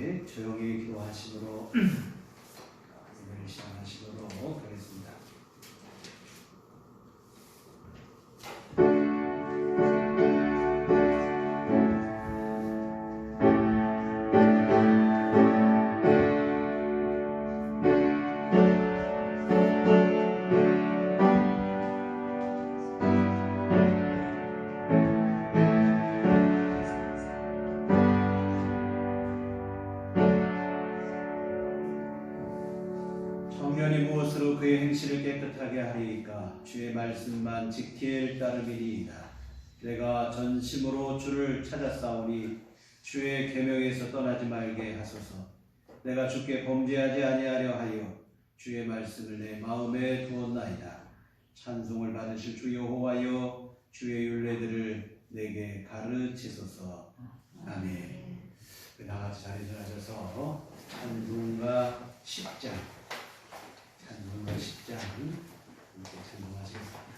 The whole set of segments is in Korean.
잠시 조용히 기도하시도록 예배를 시작하시도록 하겠습니다. 청년이 무엇으로 그의 행실을 깨끗하게 하리이까? 주의 말씀만 지킬 따름이니이다. 내가 전심으로 주를 찾았사오니 주의 계명에서 떠나지 말게 하소서. 내가 주께 범죄하지 아니하려 하여 주의 말씀을 내 마음에 두었나이다. 찬송을 받으실 주 여호와여, 주의 율례들을 내게 가르치소서. 아멘. 나같이 자리에 앉아서 찬송가 10장 찬송가 10장 함께 찬송하시겠습니다.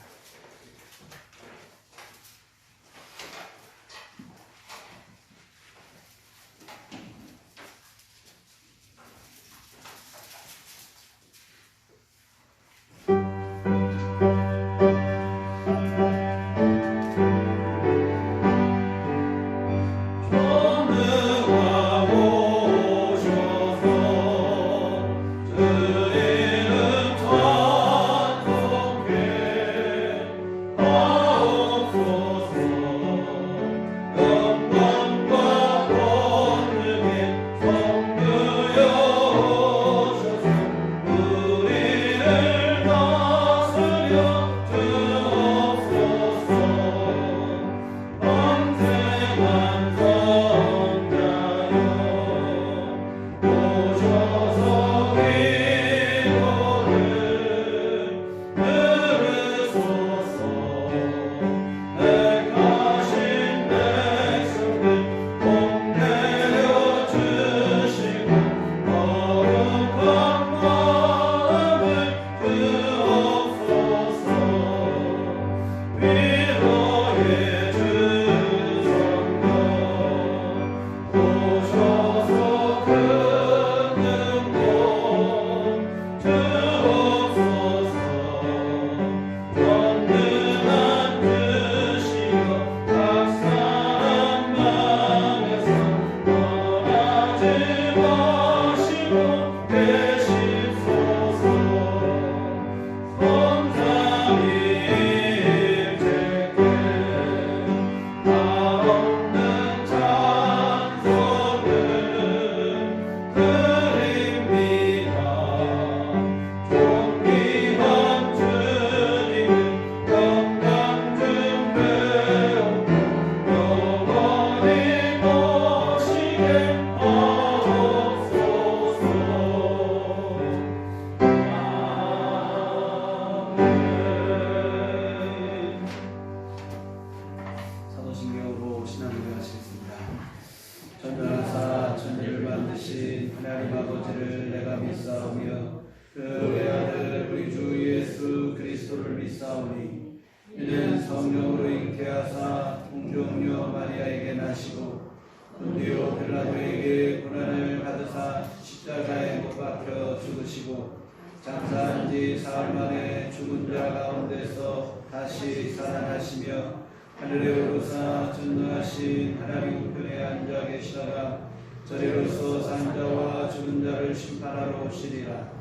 이는 성령으로 잉태하사 동정녀 마리아에게 나시고 본디오 빌라도에게 고난을 받으사 십자가에 못 박혀 죽으시고 장사한 지 사흘 만에 죽은 자 가운데서 다시 살아나시며 하늘에 오르사 전능하신 하나님 우편에 앉아 계시다가 저리로서 산 자와 죽은 자를 심판하러 오시리라.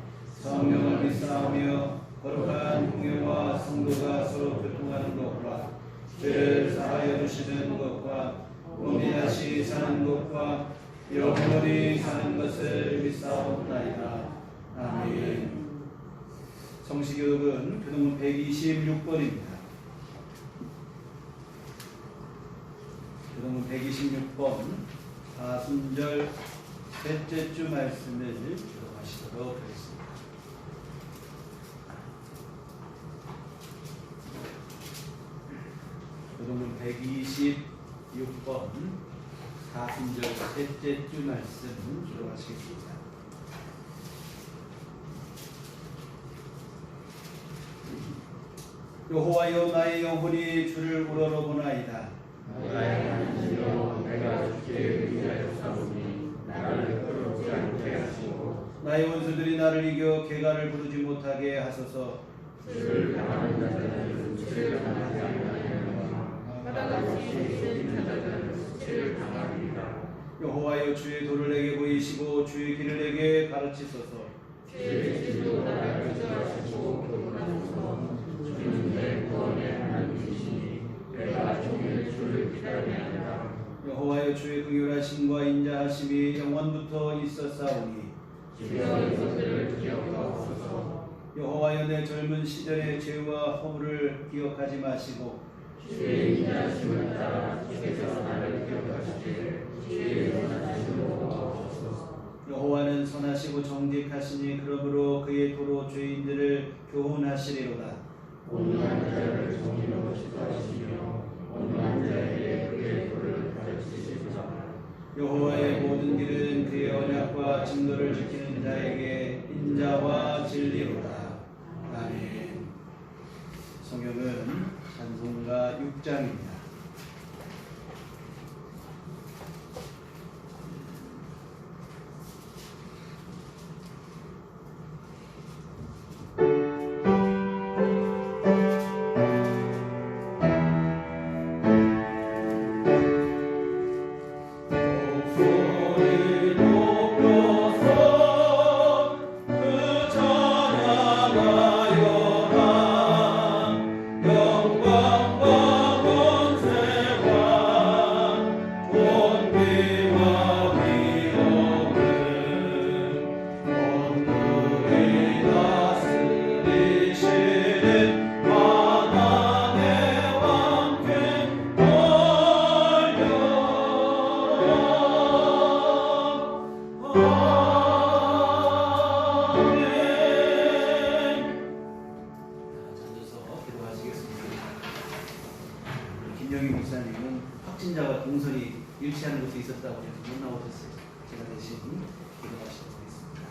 성령을 믿사오며 거룩한 공예와 성도가 서로 교통하는 것과 죄를 사하여 주시는 것과 몸이 다시 사는 것과 영원히 사는 것을 믿사옵나이다. 아멘. 성시교독은 교독문 126번입니다. 교독문 126번 사순절 셋째 주 말씀을 교독하시도록 하겠습니다. 교독문 126번 사순절 셋째 주 말씀 교독하시겠습니다. 여호와여, 나의 영혼이 주를 우러러보나이다. 나의 안식여, 내가 주께 의지하여 사오니 나를 끌어 나의 원수들이 나를 이겨 개가를 부르지 못하게 하소서. 죄를 당하는 자들은 죄를 당하지 아니하리라. 바다같이 죄진 자들은 죄를 당하리라. 여호와여 주의 도를 내게 보이시고 주의 길을 내게 가르치소서. 죄의 길로 나를 인도하시고 교훈하소서. 주는 내 구원의 하나님이시니 내가 종일 주를 기다리나이다. 여호와여 주의 긍휼하심과 인자하심이 영원부터 있었사오니 주여 이것들을 기억하옵소서. 여호와여 내 젊은 시절의 죄와 허물을 기억하지 마시고 주의 인자하심을 따라 주께서 나를 기억하시되 주의 선하심을 보옵소서. 여호와는 선하시고 정직하시니 그러므로 그의 도로 죄인들을 교훈하시리로다. 온유한 자를 정의로 지도하시며 온유한 자에게 그의 도를 가르치시리라. 여호와의 모든 길은 그의 언약과 증거를 지키는 자에게 인자와 진리로다. 아멘. 성경은 찬송가 6장입니다. 김영희 목사님은 확진자와 동선이 일치하는 것도 있었다고 해서 못 나오셨어요. 제가 대신 기도하시도록 하겠습니다.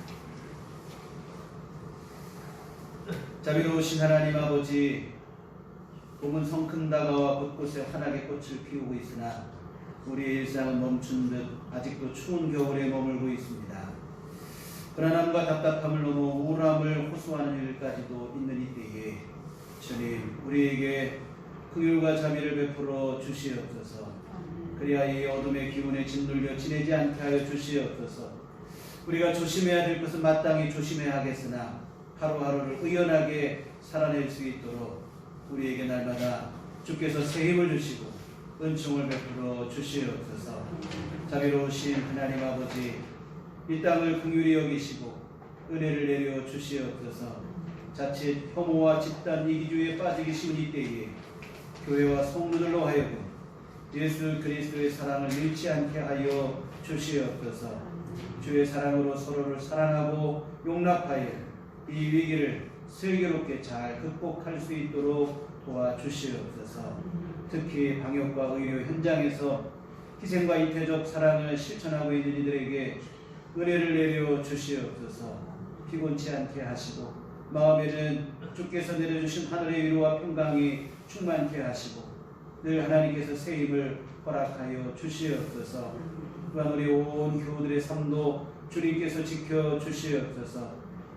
자비로우신 하나님 아버지, 봄은 성큼 다가와 곳곳에 환하게 꽃을 피우고 있으나 우리의 일상은 멈춘 듯 아직도 추운 겨울에 머물고 있습니다. 불안함과 답답함을 넘어 우울함을 호소하는 일까지도 있는 이때에 주님, 우리에게 긍휼과 자비를 베풀어 주시옵소서. 그리하 이 어둠의 기운에 짓눌려 지내지 않게 하여 주시옵소서. 우리가 조심해야 될 것은 마땅히 조심해야 하겠으나 하루하루를 의연하게 살아낼 수 있도록 우리에게 날마다 주께서 새 힘을 주시고 은총을 베풀어 주시옵소서. 자비로우신 하나님 아버지, 이 땅을 긍휼히 여기시고 은혜를 내려 주시옵소서. 자칫 혐오와 집단 이기주의에 빠지기 쉬운 이때에 교회와 성도들로 하여금 예수 그리스도의 사랑을 잃지 않게 하여 주시옵소서. 주의 사랑으로 서로를 사랑하고 용납하여 이 위기를 슬기롭게 잘 극복할 수 있도록 도와주시옵소서. 특히 방역과 의료 현장에서 희생과 이태적 사랑을 실천하고 있는 이들에게 은혜를 내려 주시옵소서. 피곤치 않게 하시고 마음에는 주께서 내려주신 하늘의 위로와 평강이 충만케 하시고 늘 하나님께서 새 힘을 허락하여 주시옵소서. 또한 우리 온 교우들의 삶도 주님께서 지켜 주시옵소서.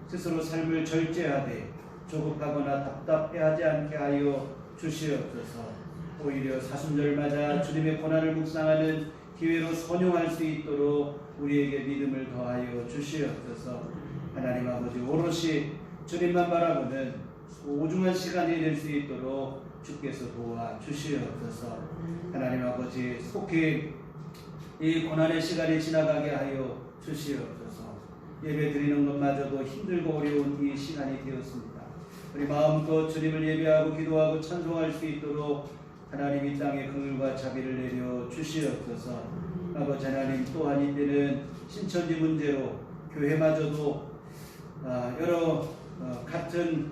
스스로 삶을 절제하되 조급하거나 답답해하지 않게 하여 주시옵소서. 오히려 사순절 맞아 주님의 고난을 묵상하는 기회로 선용할 수 있도록 우리에게 믿음을 더하여 주시옵소서. 하나님 아버지, 오롯이 주님만 바라보는 오중한 시간이 될 수 있도록 주께서 도와주시옵소서. 하나님 아버지, 속히 이 고난의 시간이 지나가게 하여 주시옵소서. 예배 드리는 것마저도 힘들고 어려운 이 시간이 되었습니다. 우리 마음껏 주님을 예배하고 기도하고 찬송할 수 있도록 하나님 이 땅에 긍휼과 자비를 내려 주시옵소서. 아버지 하나님, 또한 이때는 신천지 문제로 교회마저도 여러 같은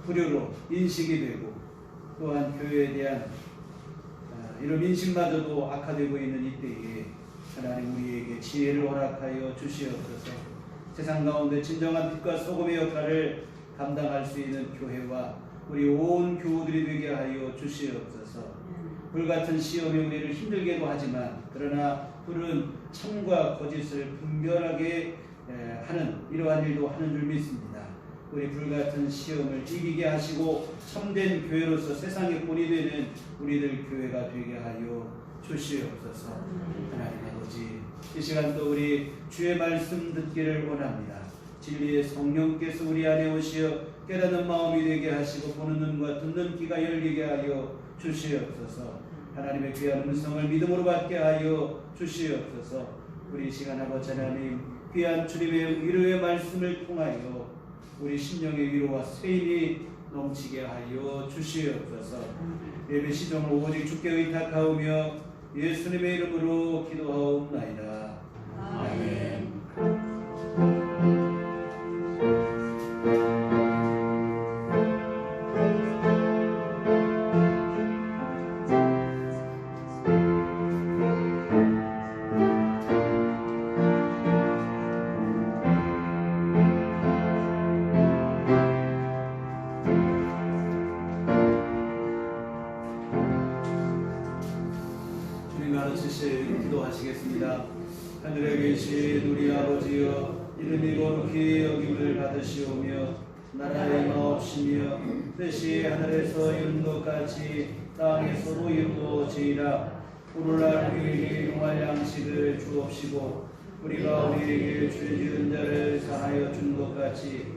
불효로 인식이 되고 또한 교회에 대한 이런 인식마저도 악화되고 있는 이때에 하나님 우리에게 지혜를 허락하여 주시옵소서. 세상 가운데 진정한 빛과 소금의 역할을 감당할 수 있는 교회와 우리 온 교우들이 되게 하여 주시옵소서. 불같은 시험이 우리를 힘들게도 하지만 그러나 악플은 참과 거짓을 분별하게 하는 이러한 일도 하는 줄 믿습니다. 우리 불같은 시험을 이기게 하시고 참된 교회로서 세상의 본이 되는 우리들 교회가 되게 하여 주시옵소서. 하나님 아버지, 이 시간 또 우리 주의 말씀 듣기를 원합니다. 진리의 성령께서 우리 안에 오시어 깨닫는 마음이 되게 하시고 보는 눈과 듣는 귀가 열리게 하여 주시옵소서. 하나님의 귀한 음성을 믿음으로 받게 하여 주시옵소서. 우리 이 시간 아버지 하나님, 귀한 주님의 위로의 말씀을 통하여 우리 심령의 위로와 쇠임이 넘치게 하여 주시옵소서. 예배 시종을 오직 주께 의탁하오며 예수님의 이름으로 기도하옵나이다. 아멘. 기도하시겠습니다. 하늘에 계신 우리 아버지여, 이름이 거룩히 여김을 받으시오며 나라의 마옵시며 뜻이 하늘에서 이룬 것 같이 땅에서도 이루어지이다. 오늘날 우리에게 용할 양식을 주옵시고 우리가 우리에게 죄 지은 자를 사하여 준 것 같이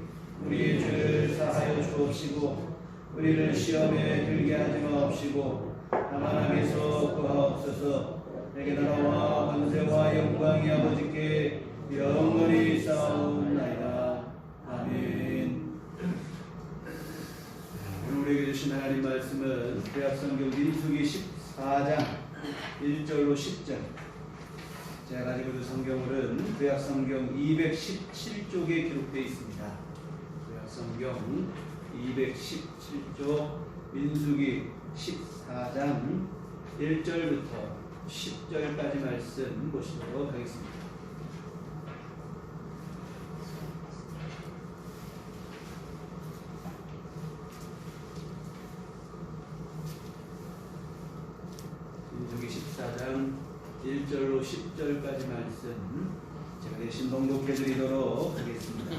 우리의 죄를 사하여 주옵시고 우리를 시험에 들게 하지 마옵시고 다만 악에서 구하옵소서. 내게 나라와 권세와 영광이 아버지께 영원히 쌓아옵나이다. 아멘. 오늘 우리에게 주신 하나님 말씀은 구약성경 민수기 14장 1절로 10절. 제가 가지고 있는 성경은 구약성경 217쪽에 기록되어 있습니다. 구약성경 217쪽 민수기 14장 1절부터 10절까지 말씀 보시도록 하겠습니다. 민수기 14장 1절로 10절까지 말씀 제가 대신 봉독해 드리도록 하겠습니다.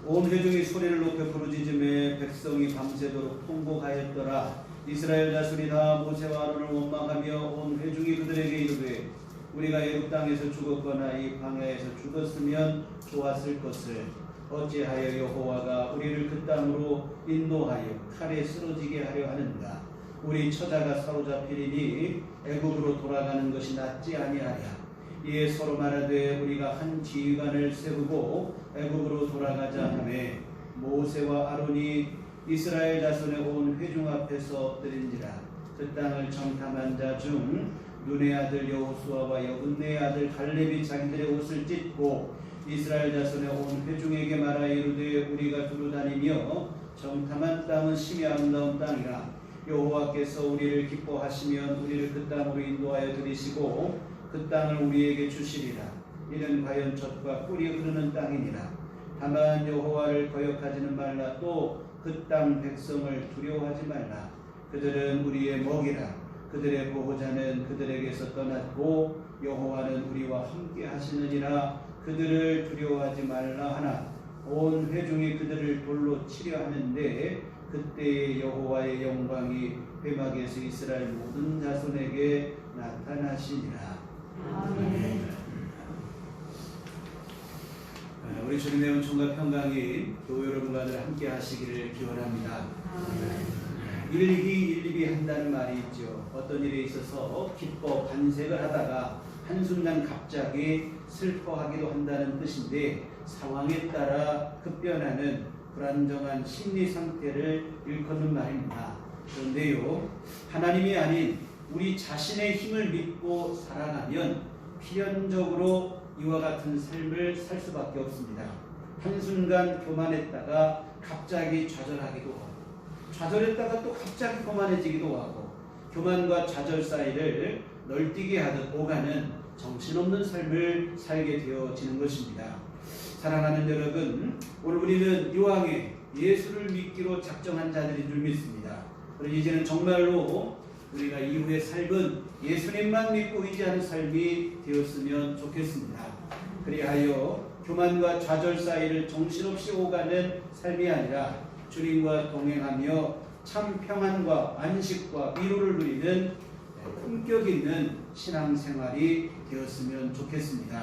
온 회중이 소리를 높여 부르짖음에 백성이 밤새도록 통곡하였더라. 이스라엘 자손이 다 모세와 아론을 원망하며 온 회중이 그들에게 이르되 우리가 애굽 땅에서 죽었거나 이 광야에서 죽었으면 좋았을 것을 어찌하여 여호와가 우리를 그 땅으로 인도하여 칼에 쓰러지게 하려 하는가. 우리 처자가 사로잡히리니 애굽으로 돌아가는 것이 낫지 아니하랴. 이에 서로 말하되 우리가 한 지휘관을 세우고 애굽으로 돌아가자 하매 모세와 아론이 이스라엘 자손의 온 회중 앞에서 엎드린지라. 그 땅을 정탐한 자 중 눈의 아들 여호수아와 여분네의 아들 갈렙이 자기들의 옷을 찢고 이스라엘 자손의 온 회중에게 말하 이르되 우리가 두루 다니며 정탐한 땅은 심히 아름다운 땅이라. 여호와께서 우리를 기뻐하시면 우리를 그 땅으로 인도하여 들이시고 그 땅을 우리에게 주시리라. 이는 과연 젖과 꿀이 흐르는 땅이니라. 다만 여호와를 거역하지는 말라. 또 그 땅 백성을 두려워하지 말라. 그들은 우리의 먹이라. 그들의 보호자는 그들에게서 떠났고 여호와는 우리와 함께 하시느니라. 그들을 두려워하지 말라 하나 온 회중이 그들을 돌로 치려 하는데 그때에 여호와의 영광이 회막에서 이스라엘 모든 자손에게 나타나시니라. 아멘. 우리 주님의 은총과 평강이 교회 여러분과 늘 함께 하시기를 기원합니다. 일기일비 한다는 말이 있죠. 어떤 일에 있어서 기뻐 반색을 하다가 한순간 갑자기 슬퍼하기도 한다는 뜻인데 상황에 따라 급변하는 불안정한 심리 상태를 일컫는 말입니다. 그런데요, 하나님이 아닌 우리 자신의 힘을 믿고 살아가면 필연적으로 이와 같은 삶을 살 수밖에 없습니다. 한순간 교만했다가 갑자기 좌절하기도 하고 좌절했다가 또 갑자기 교만해지기도 하고 교만과 좌절 사이를 널뛰게 하듯 오가는 정신없는 삶을 살게 되어지는 것입니다. 사랑하는 여러분, 오늘 우리는 이왕에 예수를 믿기로 작정한 자들인 줄 믿습니다. 그리고 이제는 정말로 우리가 이후의 삶은 예수님만 믿고 의지하는 삶이 되었으면 좋겠습니다. 그리하여 교만과 좌절 사이를 정신없이 오가는 삶이 아니라 주님과 동행하며 참 평안과 안식과 위로를 누리는 품격 있는 신앙생활이 되었으면 좋겠습니다.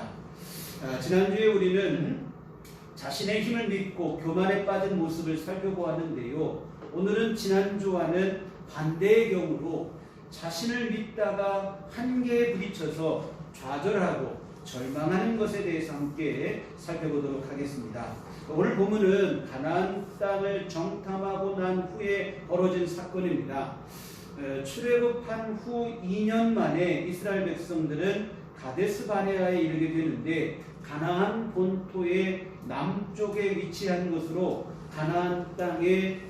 지난주에 우리는 자신의 힘을 믿고 교만에 빠진 모습을 살펴보았는데요. 오늘은 지난주와는 반대의 경우로 자신을 믿다가 한계에 부딪혀서 좌절하고 절망하는 것에 대해서 함께 살펴보도록 하겠습니다. 오늘 본문은 가나안 땅을 정탐하고 난 후에 벌어진 사건입니다. 출애굽한 후 2년 만에 이스라엘 백성들은 가데스 바네아에 이르게 되는데 가나안 본토의 남쪽에 위치한 것으로 가나안 땅의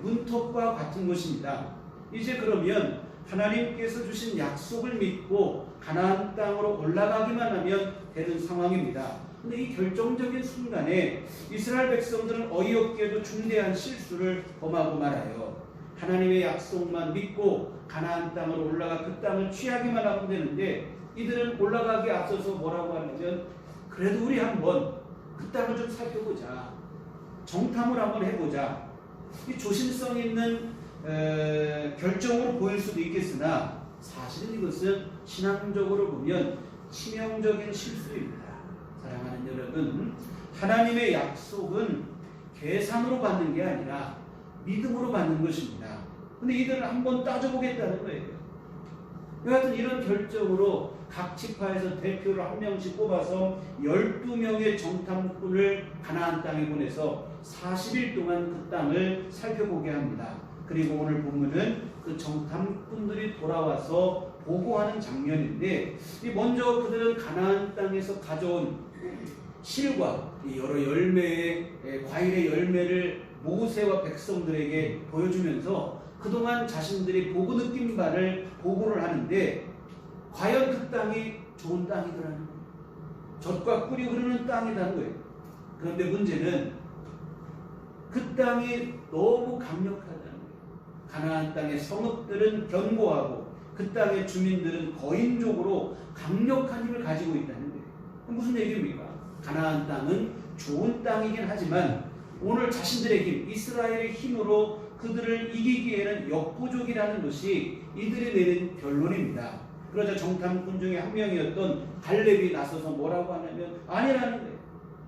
문턱과 같은 곳입니다. 이제 그러면 하나님께서 주신 약속을 믿고 가나안 땅으로 올라가기만 하면 되는 상황입니다. 근데 이 결정적인 순간에 이스라엘 백성들은 어이없게도 중대한 실수를 범하고 말아요. 하나님의 약속만 믿고 가나안 땅으로 올라가 그 땅을 취하기만 하면 되는데 이들은 올라가기에 앞서서 뭐라고 하냐면 그래도 우리 한번 그 땅을 좀 살펴보자. 정탐을 한번 해보자. 이 조심성 있는 결정으로 보일 수도 있겠으나 사실은 이것은 신앙적으로 보면 치명적인 실수입니다. 사랑하는 여러분, 하나님의 약속은 계산으로 받는 게 아니라 믿음으로 받는 것입니다. 근데 이들은 한번 따져보겠다는 거예요. 여하튼 이런 결정으로 각 지파에서 대표를 한 명씩 뽑아서 12명의 정탐꾼을 가나안 땅에 보내서 40일 동안 그 땅을 살펴보게 합니다. 그리고 오늘 본문은 그 정탐꾼들이 돌아와서 보고하는 장면인데 먼저 그들은 가나안 땅에서 가져온 실과 여러 열매의 과일의 열매를 모세와 백성들에게 보여주면서 그동안 자신들이 보고 느낀 바를 보고를 하는데 과연 그 땅이 좋은 땅이더라는 거예요. 젖과 꿀이 흐르는 땅이라는 거예요. 그런데 문제는 그 땅이 너무 강력하다는 거예요. 가나안 땅의 성읍들은 견고하고 그 땅의 주민들은 거인족으로 강력한 힘을 가지고 있다는 거예요. 무슨 얘기입니까? 가나안 땅은 좋은 땅이긴 하지만 오늘 자신들의 힘, 이스라엘의 힘으로 그들을 이기기에는 역부족이라는 것이 이들이 내린 결론입니다. 그러자 정탐꾼 중에 한 명이었던 갈렙이 나서서 뭐라고 하냐면 아니라는 거예요.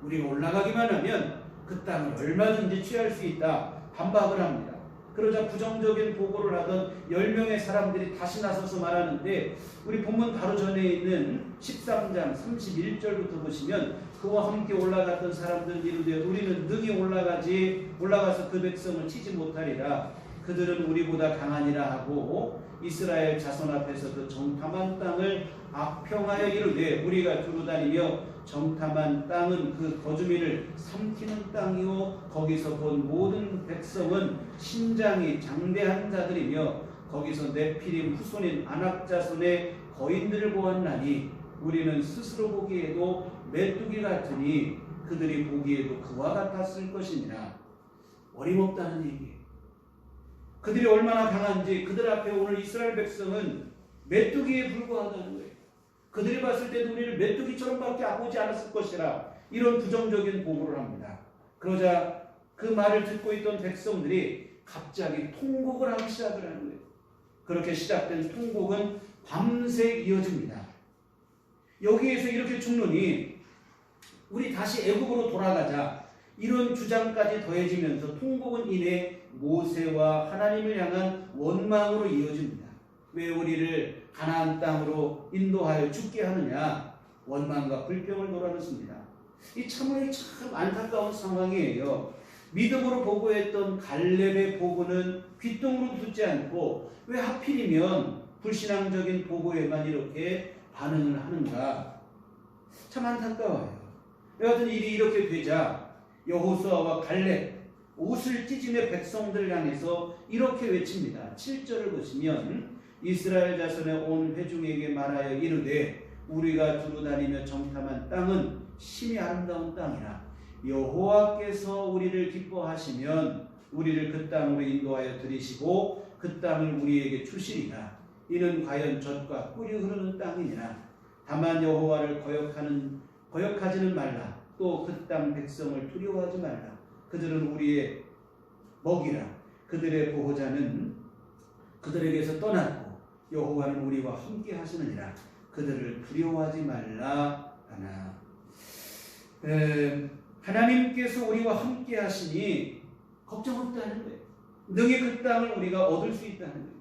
우리가 올라가기만 하면 그 땅을 얼마든지 취할 수 있다 반박을 합니다. 그러자 부정적인 보고를 하던 10명의 사람들이 다시 나서서 말하는데 우리 본문 바로 전에 있는 13장 31절부터 보시면 그와 함께 올라갔던 사람들은 이르되 우리는 능히 올라가서 그 백성을 치지 못하리라. 그들은 우리보다 강하니라 하고 이스라엘 자손 앞에서 그 정탐한 땅을 악평하여 이르되 우리가 두루다니며 정탐한 땅은 그 거주민을 삼키는 땅이요 거기서 본 모든 백성은 신장이 장대한 자들이며 거기서 네피림 후손인 아낙 자손의 거인들을 보았나니 우리는 스스로 보기에도 메뚜기 같으니 그들이 보기에도 그와 같았을 것이니라. 어림없다는 얘기예요. 그들이 얼마나 강한지 그들 앞에 오늘 이스라엘 백성은 메뚜기에 불과하다는 거예요. 그들이 봤을 때도 우리를 메뚜기처럼밖에 보지 않았을 것이라 이런 부정적인 보고를 합니다. 그러자 그 말을 듣고 있던 백성들이 갑자기 통곡을 하기 시작을 하는 거예요. 그렇게 시작된 통곡은 밤새 이어집니다. 여기에서 이렇게 죽느니 우리 다시 애굽으로 돌아가자 이런 주장까지 더해지면서 통곡은 이내 모세와 하나님을 향한 원망으로 이어집니다. 왜 우리를 가나안 땅으로 인도하여 죽게 하느냐 원망과 불평을 몰아넣습니다. 이 참으로 참 안타까운 상황이에요. 믿음으로 보고했던 갈렙의 보고는 귓등으로 듣지 않고 왜 하필이면 불신앙적인 보고에만 이렇게 반응을 하는가 참 안타까워요. 여하튼 일이 이렇게 되자 여호수아와 갈렙 옷을 찢으며 백성들 향해서 이렇게 외칩니다. 7절을 보시면 이스라엘 자손의 온 회중에게 말하여 이르되 우리가 두루다니며 정탐한 땅은 심히 아름다운 땅이라 여호와께서 우리를 기뻐하시면 우리를 그 땅으로 인도하여 들이시고 그 땅을 우리에게 주시리라. 이는 과연 젖과 꿀이 흐르는 땅이니라. 다만 여호와를 거역하지는 말라. 또 그 땅 백성을 두려워하지 말라. 그들은 우리의 먹이라. 그들의 보호자는 그들에게서 떠났고 여호와는 우리와 함께 하시느니라. 그들을 두려워하지 말라 하나. 하나님께서 우리와 함께 하시니 걱정 없다는 거예요. 능히 그 땅을 우리가 얻을 수 있다는 거예요.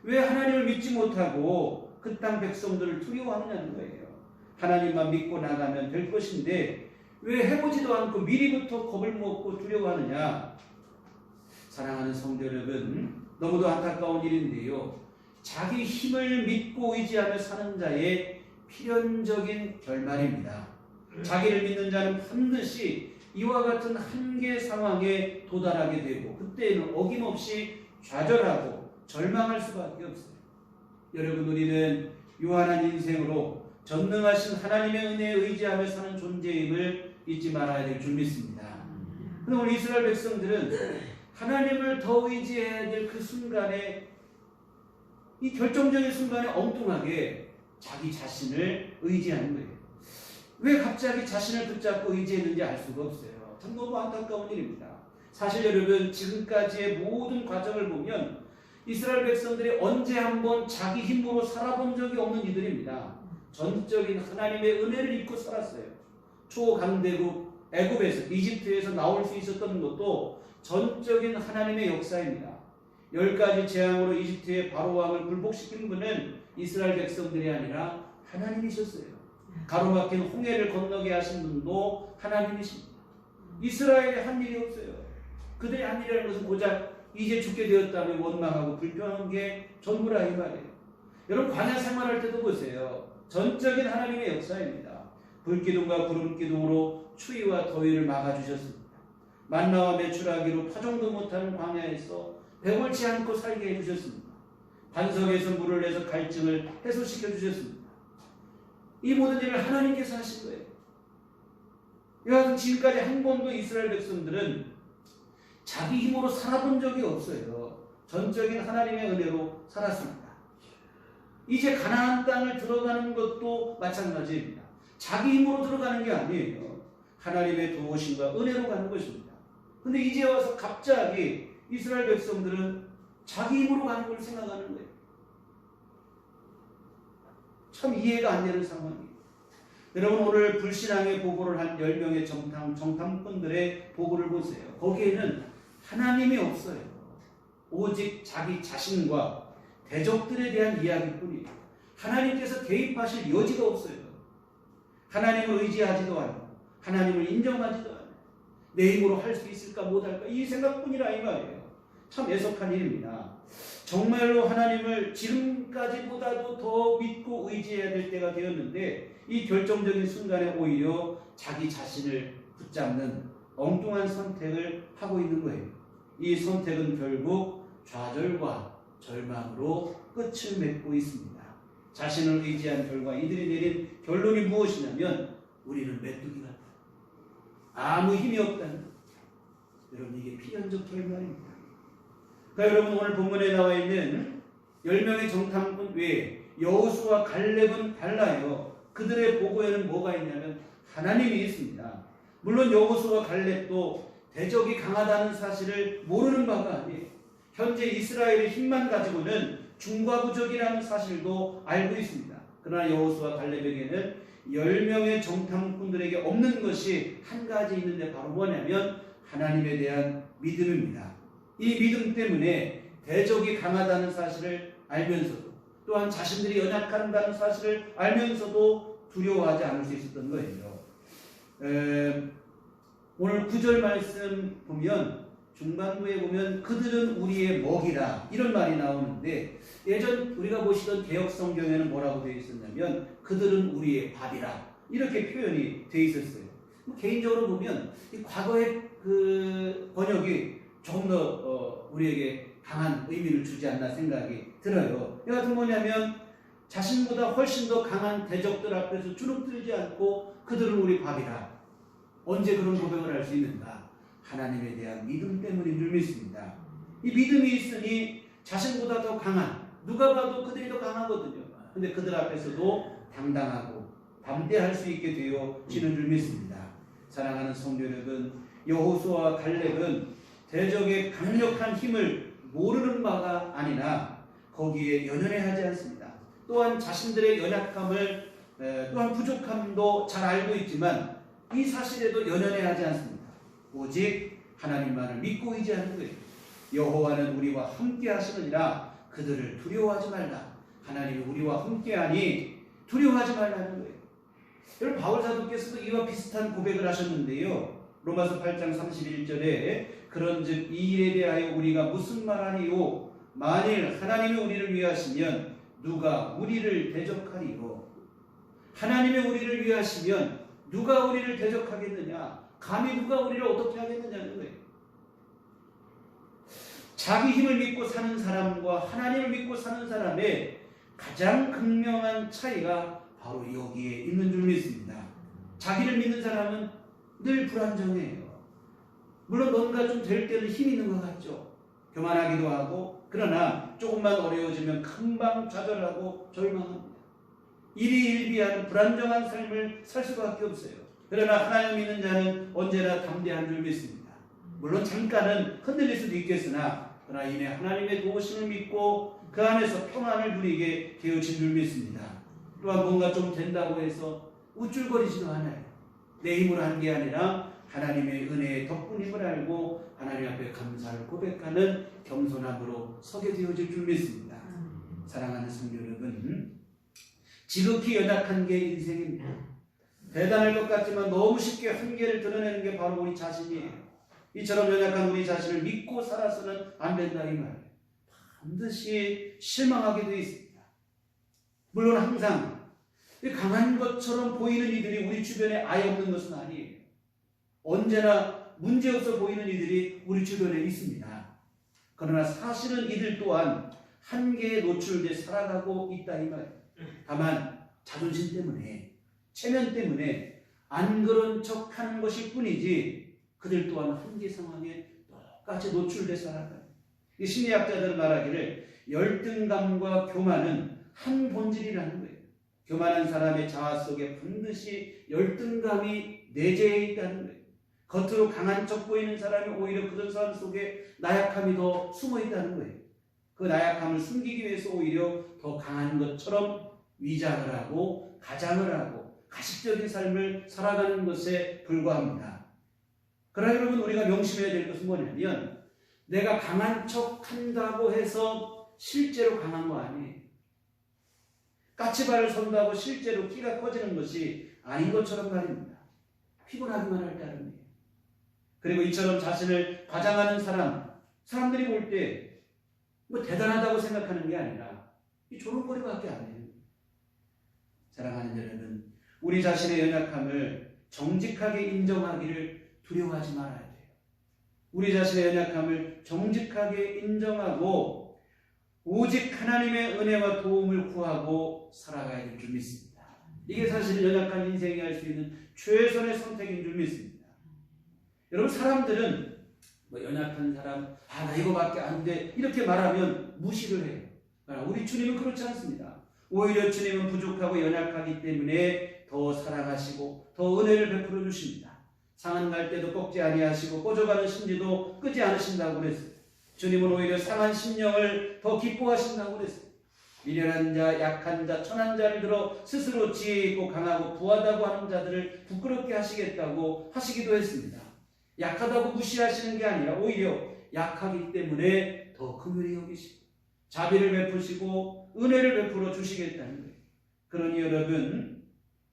왜 하나님을 믿지 못하고 그 땅 백성들을 두려워하느냐는 거예요. 하나님만 믿고 나가면 될 것인데 왜 해보지도 않고 미리부터 겁을 먹고 두려워하느냐. 사랑하는 성도 여러분, 너무도 안타까운 일인데요. 자기 힘을 믿고 의지하며 사는 자의 필연적인 결말입니다. 자기를 믿는 자는 반드시 이와 같은 한계 상황에 도달하게 되고 그때는 어김없이 좌절하고 절망할 수밖에 없어요. 여러분, 우리는 유한한 인생으로 전능하신 하나님의 은혜에 의지하며 사는 존재임을 잊지 말아야 될 줄 믿습니다. 그런데 우리 이스라엘 백성들은 하나님을 더 의지해야 될 그 순간에, 이 결정적인 순간에 엉뚱하게 자기 자신을 의지하는 거예요. 왜 갑자기 자신을 붙잡고 의지했는지 알 수가 없어요. 참 너무 안타까운 일입니다. 사실 여러분, 지금까지의 모든 과정을 보면 이스라엘 백성들이 언제 한번 자기 힘으로 살아본 적이 없는 이들입니다. 전적인 하나님의 은혜를 입고 살았어요. 초강대국 애굽에서, 이집트에서 나올 수 있었던 것도 전적인 하나님의 역사입니다. 10가지 재앙으로 이집트의 바로왕을 굴복시킨 분은 이스라엘 백성들이 아니라 하나님이셨어요. 가로막힌 홍해를 건너게 하신 분도 하나님이십니다. 이스라엘이 한 일이 없어요. 그들이 한 일이라는 것은 고작 이제 죽게 되었다면 원망하고 불평한 게 전부라 이 말이에요. 여러분, 광야 생활할 때도 보세요. 전적인 하나님의 역사입니다. 불기둥과 구름기둥으로 추위와 더위를 막아주셨습니다. 만나와 메추라기로 파종도 못하는 광야에서 배골치 않고 살게 해주셨습니다. 반석에서 물을 내서 갈증을 해소시켜 주셨습니다. 이 모든 일을 하나님께서 하신 거예요. 여하튼 지금까지 한 번도 이스라엘 백성들은 자기 힘으로 살아본 적이 없어요. 전적인 하나님의 은혜로 살았습니다. 이제 가나안 땅을 들어가는 것도 마찬가지입니다. 자기 힘으로 들어가는 게 아니에요. 하나님의 도우심과 은혜로 가는 것입니다. 근데 이제 와서 갑자기 이스라엘 백성들은 자기 힘으로 가는 걸 생각하는 거예요. 참 이해가 안 되는 상황이에요. 여러분, 오늘 불신앙의 보고를 한 10명의 정탐꾼들의 보고를 보세요. 거기에는 하나님이 없어요. 오직 자기 자신과 대적들에 대한 이야기뿐이에요. 하나님께서 개입하실 여지가 없어요. 하나님을 의지하지도 않고 하나님을 인정하지도 않아요. 내 힘으로 할 수 있을까 못할까 이 생각뿐이라 이 말이에요. 참 애석한 일입니다. 정말로 하나님을 지금까지보다도 더 믿고 의지해야 될 때가 되었는데 이 결정적인 순간에 오히려 자기 자신을 붙잡는 엉뚱한 선택을 하고 있는 거예요. 이 선택은 결국 좌절과 절망으로 끝을 맺고 있습니다. 자신을 의지한 결과 이들이 내린 결론이 무엇이냐면 우리는 메뚜기 같다. 아무 힘이 없다는 것. 여러분, 이게 필연적 결말입니다. 그러니까 여러분, 오늘 본문에 나와 있는 10명의 정탐꾼 외에 여호수아와 갈렙은 달라요. 그들의 보고에는 뭐가 있냐면 하나님이 있습니다. 물론 여호수아와 갈렙도 대적이 강하다는 사실을 모르는 바가 아니에요. 현재 이스라엘의 힘만 가지고는 중과부적이라는 사실도 알고 있습니다. 그러나 여호수아와 갈렙에게는 10명의 정탐꾼들에게 없는 것이 한 가지 있는데 바로 뭐냐면 하나님에 대한 믿음입니다. 이 믿음 때문에 대적이 강하다는 사실을 알면서도 또한 자신들이 연약한다는 사실을 알면서도 두려워하지 않을 수 있었던 거예요. 오늘 9절 말씀 보면 중반부에 보면 그들은 우리의 먹이라 이런 말이 나오는데 예전 우리가 보시던 개역 성경에는 뭐라고 되어 있었냐면 그들은 우리의 밥이라 이렇게 표현이 되어 있었어요. 개인적으로 보면 이 과거의 그 번역이 조금 더 우리에게 강한 의미를 주지 않나 생각이 들어요. 여하튼 뭐냐면 자신보다 훨씬 더 강한 대적들 앞에서 주눅들지 않고 그들은 우리 밥이라. 언제 그런 고백을 할 수 있는가? 하나님에 대한 믿음 때문인 줄 믿습니다. 이 믿음이 있으니 자신보다 더 강한 누가 봐도 그들이 더 강하거든요. 근데 그들 앞에서도 당당하고 담대할 수 있게 되어지는 줄 믿습니다. 사랑하는 성도 여러분, 여호수아와 갈렙은 대적의 강력한 힘을 모르는 바가 아니나 거기에 연연해하지 않습니다. 또한 자신들의 연약함을 또한 부족함도 잘 알고 있지만 이 사실에도 연연해하지 않습니다. 오직 하나님만을 믿고 의지하는 거예요. 여호와는 우리와 함께 하시느니라 그들을 두려워하지 말라. 하나님이 우리와 함께하니 두려워하지 말라는 거예요. 여러분, 바울 사도께서도 이와 비슷한 고백을 하셨는데요. 로마서 8장 31절에 그런즉 이 일에 대하여 우리가 무슨 말하리요? 만일 하나님이 우리를 위하시면 누가 우리를 대적하리요? 하나님이 우리를 위하시면 누가 우리를 대적하겠느냐? 감히 누가 우리를 어떻게 하겠느냐는 거예요. 자기 힘을 믿고 사는 사람과 하나님을 믿고 사는 사람의 가장 극명한 차이가 바로 여기에 있는 줄 믿습니다. 자기를 믿는 사람은 늘 불안정해요. 물론 뭔가 좀 될 때는 힘이 있는 것 같죠. 교만하기도 하고, 그러나 조금만 어려워지면 금방 좌절하고 절망합니다. 일희일비한 불안정한 삶을 살 수밖에 없어요. 그러나 하나님 믿는 자는 언제나 담대한 줄 믿습니다. 물론 잠깐은 흔들릴 수도 있겠으나 그러나 이내 하나님의 도우심을 믿고 그 안에서 평안을 누리게 되어진 줄 믿습니다. 또한 뭔가 좀 된다고 해서 우쭐거리지도 않아요. 내 힘으로 한 게 아니라 하나님의 은혜의 덕분임을 알고 하나님 앞에 감사를 고백하는 겸손함으로 서게 되어질 줄 믿습니다. 사랑하는 성도 여러분, 지극히 연약한 게 인생입니다. 대단할 것 같지만 너무 쉽게 한계를 드러내는 게 바로 우리 자신이에요. 이처럼 연약한 우리 자신을 믿고 살아서는 안 된다 이 말이에요. 반드시 실망하게 되어 있습니다. 물론 항상 강한 것처럼 보이는 이들이 우리 주변에 아예 없는 것은 아니에요. 언제나 문제없어 보이는 이들이 우리 주변에 있습니다. 그러나 사실은 이들 또한 한계에 노출돼 살아가고 있다 이 말이에요. 다만 자존심 때문에, 체면 때문에 안 그런 척하는 것일 뿐이지 그들 또한 한계 상황에 똑같이 노출돼 살아가요. 이 심리학자들은 말하기를 열등감과 교만은 한 본질이라는 거예요. 교만한 사람의 자아 속에 반드시 열등감이 내재해 있다는 거예요. 겉으로 강한 척 보이는 사람이 오히려 그런 사람 속에 나약함이 더 숨어 있다는 거예요. 그 나약함을 숨기기 위해서 오히려 더 강한 것처럼 위장을 하고 가장을 하고 가식적인 삶을 살아가는 것에 불과합니다. 그러나 여러분, 우리가 명심해야 될 것은 뭐냐면 내가 강한 척 한다고 해서 실제로 강한 거 아니에요. 까치발을 선다고 실제로 키가 커지는 것이 아닌 것처럼 말입니다. 피곤하기만 할 따름이에요. 그리고 이처럼 자신을 과장하는 사람들이 볼 때 뭐 대단하다고 생각하는 게 아니라 이 조롱거리밖에 안 해요. 사랑하는 여러분, 우리 자신의 연약함을 정직하게 인정하기를 두려워하지 말아야 돼요. 우리 자신의 연약함을 정직하게 인정하고 오직 하나님의 은혜와 도움을 구하고 살아가야 될 줄 믿습니다. 이게 사실 연약한 인생이 할 수 있는 최선의 선택인 줄 믿습니다. 여러분, 사람들은 뭐 연약한 사람, 나 이거밖에 안 돼 이렇게 말하면 무시를 해요. 그러나 우리 주님은 그렇지 않습니다. 오히려 주님은 부족하고 연약하기 때문에 더 사랑하시고 더 은혜를 베풀어 주십니다. 상한 갈 때도 꺾지 아니하시고 꺼져가는 심지도 끄지 않으신다고 그랬어요. 주님은 오히려 상한 심령을 더 기뻐하신다고 그랬어요. 미련한 자, 약한 자, 천한 자를 들어 스스로 지혜 있고 강하고 부하다고 하는 자들을 부끄럽게 하시겠다고 하시기도 했습니다. 약하다고 무시하시는 게 아니라 오히려 약하기 때문에 더 긍휼히 여기시고 자비를 베푸시고 은혜를 베풀어 주시겠다는 거예요. 그러니 여러분,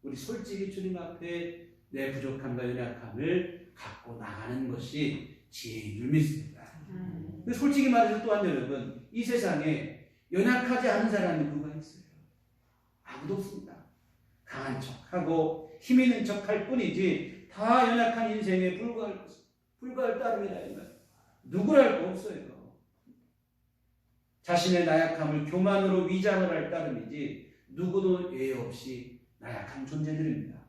우리 솔직히 주님 앞에 내 부족함과 연약함을 갖고 나가는 것이 지혜인 줄 믿습니다. 근데 솔직히 말해서 또한 여러분, 이 세상에 연약하지 않은 사람이 누가 있어요? 아무도 없습니다. 강한 척하고 힘 있는 척할 뿐이지 다 연약한 인생에 불과할 따름이다. 누구랄 거 없어요. 자신의 나약함을 교만으로 위장을 할 따름이지 누구도 예외 없이 나약한 존재들입니다.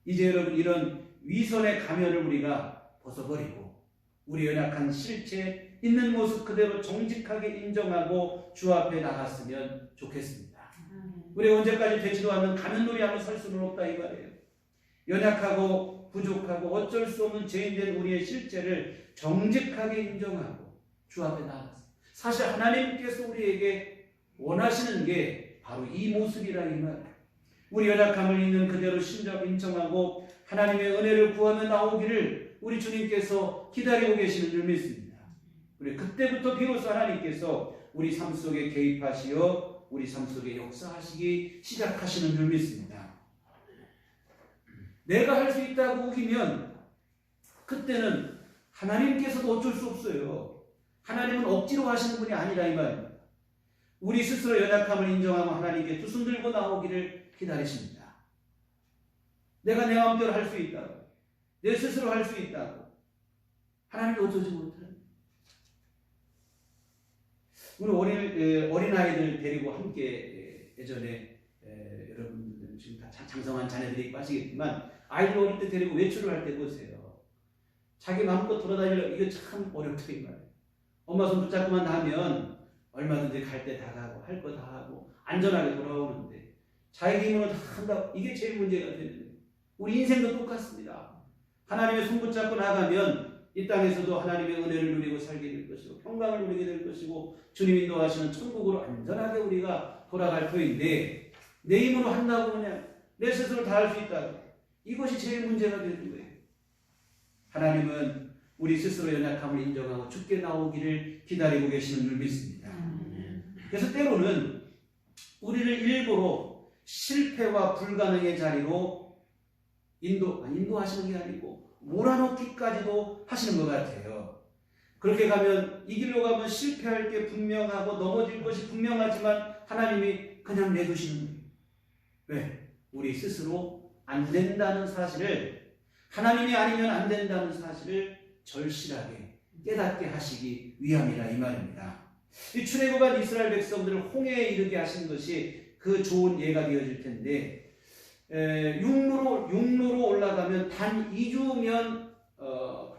이제 여러분, 이런 위선의 가면을 우리가 벗어버리고 우리 연약한 실체, 있는 모습 그대로 정직하게 인정하고 주 앞에 나갔으면 좋겠습니다. 우리가 언제까지 되지도 않는 가면놀이 하며 살 수는 없다 이 말이에요. 연약하고 부족하고 어쩔 수 없는 죄인된 우리의 실체를 정직하게 인정하고 주 앞에 나갔습니다. 사실 하나님께서 우리에게 원하시는 게 바로 이 모습이라 이 말이에요. 우리 연약함을 있는 그대로 신적 인정하고 하나님의 은혜를 구하며 나오기를 우리 주님께서 기다리고 계시는 줄 믿습니다. 우리 그때부터 비로소 하나님께서 우리 삶 속에 개입하시어 우리 삶 속에 역사하시기 시작하시는 줄 믿습니다. 내가 할 수 있다고 우기면 그때는 하나님께서도 어쩔 수 없어요. 하나님은 억지로 하시는 분이 아니라 이 말입니다. 우리 스스로 연약함을 인정하고 하나님께 두 손 들고 나오기를 기다리십니다. 내가 내 마음대로 할 수 있다고, 내 스스로 할 수 있다고 하나님도 어쩌지 못해요. 우리 어린아이들 데리고 함께 예전에 여러분들 지금 다 장성한 자녀들이 빠지겠지만 아이들 어릴 때 데리고 외출을 할 때 보세요. 자기 마음껏 돌아다니려 이게 참 어렵다 이 말이에요. 엄마 손 붙잡고만 하면 얼마든지 갈 때 다 가고 할 거 다 하고 안전하게 돌아오는데 자기 힘으로 다 한다. 이게 제일 문제가 되는 거예요. 우리 인생도 똑같습니다. 하나님의 손 붙잡고 나가면 이 땅에서도 하나님의 은혜를 누리고 살게 될 것이고 평강을 누리게 될 것이고 주님 인도하시는 천국으로 안전하게 우리가 돌아갈 터인데 내 힘으로 한다고 그냥 내 스스로 다 할 수 있다고 이것이 제일 문제가 되는 거예요. 하나님은 우리 스스로 연약함을 인정하고 주께 나오기를 기다리고 계시는 줄 믿습니다. 그래서 때로는 우리를 일부러 실패와 불가능의 자리로 인도하시는 게 아니고 몰아넣기까지도 하시는 것 같아요. 그렇게 가면 이 길로 가면 실패할 게 분명하고 넘어질 것이 분명하지만 하나님이 그냥 내두시는 거예요. 왜? 우리 스스로 안 된다는 사실을 하나님이 아니면 안 된다는 사실을 절실하게 깨닫게 하시기 위함이라 이 말입니다. 이 출애굽한 이스라엘 백성들을 홍해에 이르게 하신 것이 그 좋은 예가 되어질 텐데 육로로 올라가면 단 2주면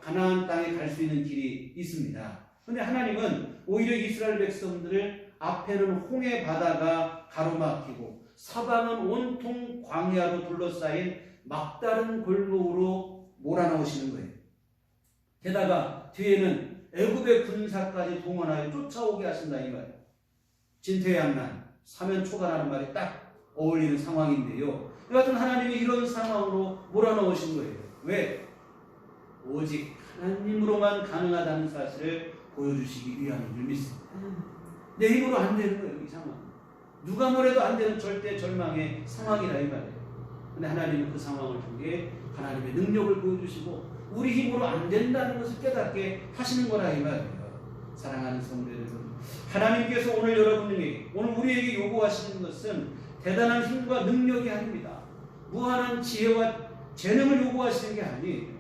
가나안 땅에 갈 수 있는 길이 있습니다. 그런데 하나님은 오히려 이스라엘 백성들을 앞에는 홍해 바다가 가로막히고 사방은 온통 광야로 둘러싸인 막다른 골목으로 몰아넣으시는 거예요. 게다가 뒤에는 애굽의 군사까지 동원하여 쫓아오게 하신다 이 말이에요. 진퇴양난, 사면초가라는 말이 딱 어울리는 상황인데요. 이 같은 하나님이 이런 상황으로 몰아넣으신 거예요. 왜? 오직 하나님으로만 가능하다는 사실을 보여주시기 위함인 줄 믿습니다. 내 힘으로 안 되는 거예요, 이 상황. 누가 뭐래도 안 되는 절대 절망의 상황이라 이 말이에요. 근데 하나님은 그 상황을 통해 하나님의 능력을 보여주시고 우리 힘으로 안 된다는 것을 깨닫게 하시는 거라 이 말이에요. 사랑하는 성도 여러분, 하나님께서 오늘 여러분에게, 오늘 우리에게 요구하시는 것은 대단한 힘과 능력이 아닙니다. 무한한 지혜와 재능을 요구하시는 게 아니에요.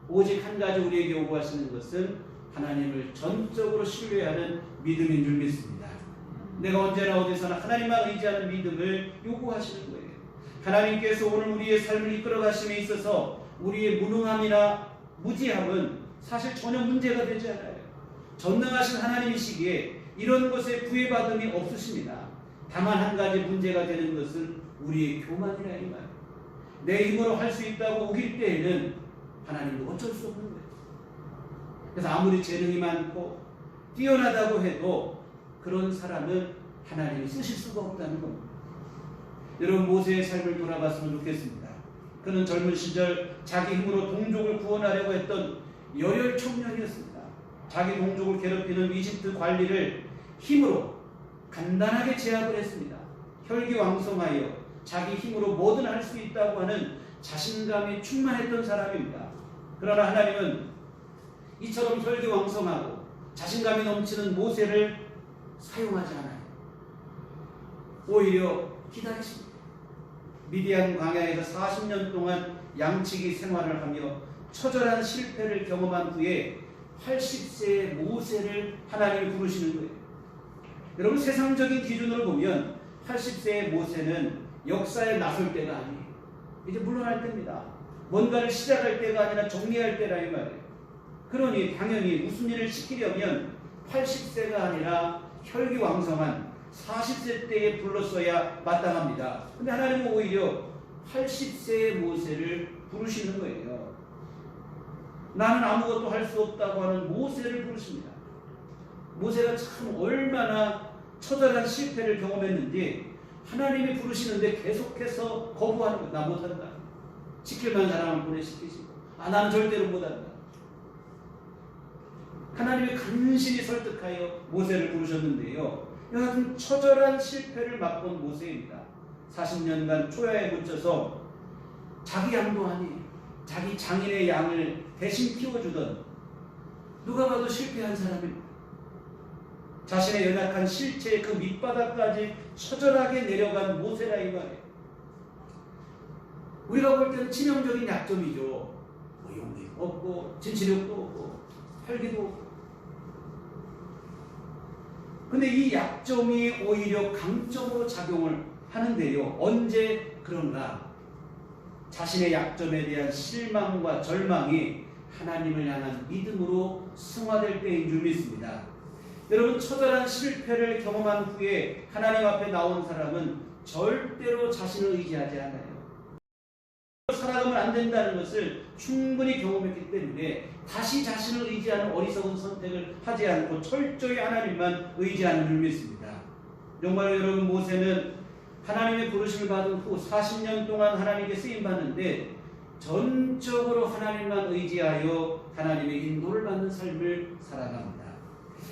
오직 한 가지 우리에게 요구하시는 것은 하나님을 전적으로 신뢰하는 믿음인 줄 믿습니다. 내가 언제나 어디서나 하나님만 의지하는 믿음을 요구하시는 거예요. 하나님께서 오늘 우리의 삶을 이끌어 가심에 있어서 우리의 무능함이나 무지함은 사실 전혀 문제가 되지 않아요. 전능하신 하나님이시기에 이런 것에 구애받음이 없으십니다. 다만 한 가지 문제가 되는 것은 우리의 교만이라 이 말. 내 힘으로 할 수 있다고 우길 때에는 하나님도 어쩔 수 없는 거예요. 그래서 아무리 재능이 많고 뛰어나다고 해도 그런 사람은 하나님이 쓰실 수가 없다는 겁니다. 여러분 모세의 삶을 돌아봤으면 좋겠습니다. 그는 젊은 시절 자기 힘으로 동족을 구원하려고 했던 열혈 청년이었습니다. 자기 동족을 괴롭히는 이집트 관리를 힘으로 간단하게 제압을 했습니다. 혈기왕성하여 자기 힘으로 뭐든 할 수 있다고 하는 자신감이 충만했던 사람입니다. 그러나 하나님은 이처럼 혈기왕성하고 자신감이 넘치는 모세를 사용하지 않아요. 오히려 기다리십니다. 미디안 광야에서 40년 동안 양치기 생활을 하며 처절한 실패를 경험한 후에 80세의 모세를 하나님이 부르시는 거예요. 여러분 세상적인 기준으로 보면 80세의 모세는 역사에 나설 때가 아니에요. 이제 물러날 때입니다. 뭔가를 시작할 때가 아니라 정리할 때라 이 말이에요. 그러니 당연히 무슨 일을 시키려면 80세가 아니라 혈기왕성한 40세 때에 불렀어야 마땅합니다. 근데 하나님은 오히려 80세의 모세를 부르시는 거예요. 나는 아무것도 할 수 없다고 하는 모세를 부르십니다. 모세가 참 얼마나 처절한 실패를 경험했는지 하나님이 부르시는데 계속해서 거부하는 거예요. 나 못한다. 시킬 만한 사람을 보내시키시고 나는 절대로 못한다. 하나님이 간신히 설득하여 모세를 부르셨는데요. 여하튼 처절한 실패를 맛본 모세입니다. 40년간 초야에 묻혀서 자기 양도 아니 자기 장인의 양을 대신 키워주던 누가 봐도 실패한 사람입니다. 자신의 연약한 실체의 그 밑바닥까지 처절하게 내려간 모세라 이 말이에요. 우리가 볼 때는 치명적인 약점이죠. 뭐 용기도 없고 진취력도 없고 활기도 없고. 근데 이 약점이 오히려 강점으로 작용을 하는데요. 언제 그런가? 자신의 약점에 대한 실망과 절망이 하나님을 향한 믿음으로 승화될 때인 줄 믿습니다. 여러분, 처절한 실패를 경험한 후에 하나님 앞에 나온 사람은 절대로 자신을 의지하지 않아요. 살아가면 안 된다는 것을 충분히 경험했기 때문에 다시 자신을 의지하는 어리석은 선택을 하지 않고 철저히 하나님만 의지하는 줄 믿습니다. 정말 여러분, 모세는 하나님의 부르심을 받은 후 40년 동안 하나님께 쓰임받는데 전적으로 하나님만 의지하여 하나님의 인도를 받는 삶을 살아갑니다.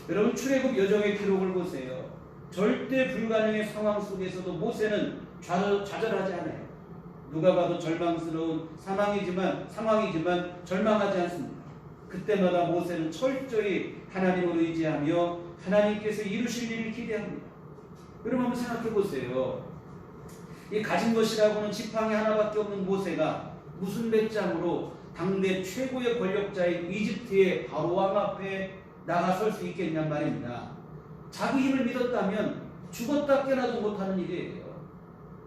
여러분, 출애굽 여정의 기록을 보세요. 절대 불가능의 상황 속에서도 모세는 좌절하지 않아요. 누가 봐도 절망스러운 상황이지만 절망하지 않습니다. 그때마다 모세는 철저히 하나님을 의지하며 하나님께서 이루실 일을 기대합니다. 여러분, 한번 생각해 보세요. 이 가진 것이라고는 지팡이 하나밖에 없는 모세가 무슨 배짱으로 당대 최고의 권력자인 이집트의 바로왕 앞에 나가설 수 있겠냔 말입니다. 자기 힘을 믿었다면 죽었다 깨나도 못하는 일이에요.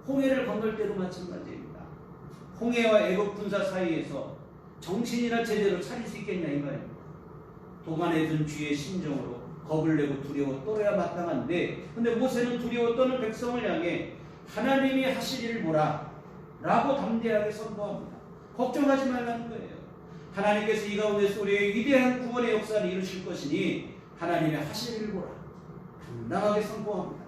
홍해를 건널 때도 마찬가지입니다. 홍해와 애굽 군사 사이에서 정신이나 제대로 차릴 수 있겠냐 이 말입니다. 도간에 든 쥐의 심정으로 겁을 내고 두려워 떨어야 마땅한데, 근데 모세는 두려워 떠는 백성을 향해 하나님이 하실 일을 보라 라고 담대하게 선포합니다. 걱정하지 말라는 거예요. 하나님께서 이 가운데서 우리의 위대한 구원의 역사를 이루실 것이니 하나님의 하실 일을 보라 당당하게 선포합니다.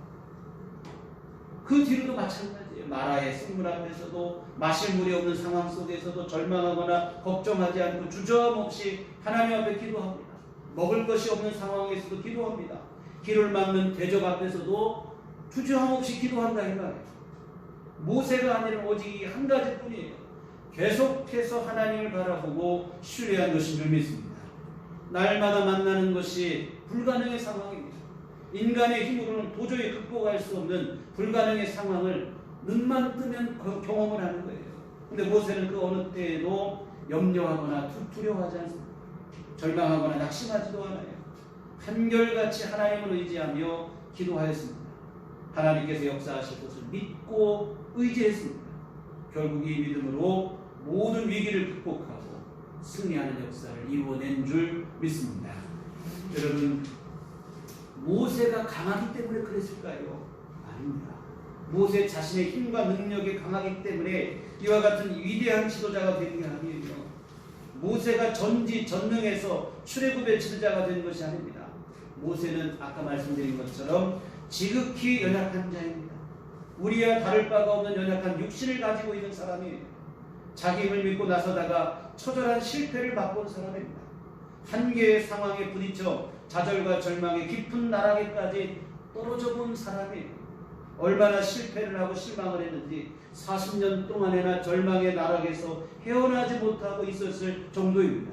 그 뒤로도 마찬가지예요. 마라의 샘물 앞에서도 마실 물이 없는 상황 속에서도 절망하거나 걱정하지 않고 주저함없이 하나님 앞에 기도합니다. 먹을 것이 없는 상황에서도 기도합니다. 길을 막는 대적 앞에서도 주저함없이 기도한다 이 말이에요. 모세가 아니라 오직 한 가지뿐이에요. 계속해서 하나님을 바라보고 신뢰한 것인 줄 믿습니다. 날마다 만나는 것이 불가능의 상황입니다. 인간의 힘으로는 도저히 극복할 수 없는 불가능의 상황을 눈만 뜨면 경험을 하는 거예요. 근데 모세는 그 어느 때에도 염려하거나 두려워하지 않습니다. 절망하거나 낙심하지도 않아요. 한결같이 하나님을 의지하며 기도하였습니다. 하나님께서 역사하실 것을 믿고 의지했습니다. 결국 이 믿음으로 모든 위기를 극복하고 승리하는 역사를 이루어낸 줄 믿습니다. 여러분, 모세가 강하기 때문에 그랬을까요? 아닙니다. 모세 자신의 힘과 능력이 강하기 때문에 이와 같은 위대한 지도자가 되는 게 아니에요. 모세가 전지전능해서 출애굽의 지도자가 된 것이 아닙니다. 모세는 아까 말씀드린 것처럼 지극히 연약한 자입니다. 우리와 다를 바가 없는 연약한 육신을 가지고 있는 사람이에요. 자기 힘을 믿고 나서다가 처절한 실패를 맛본 사람입니다. 한계의 상황에 부딪혀 좌절과 절망의 깊은 나락에까지 떨어져 본 사람이에요. 얼마나 실패를 하고 실망을 했는지 40년 동안이나 절망의 나락에서 헤어나지 못하고 있었을 정도입니다.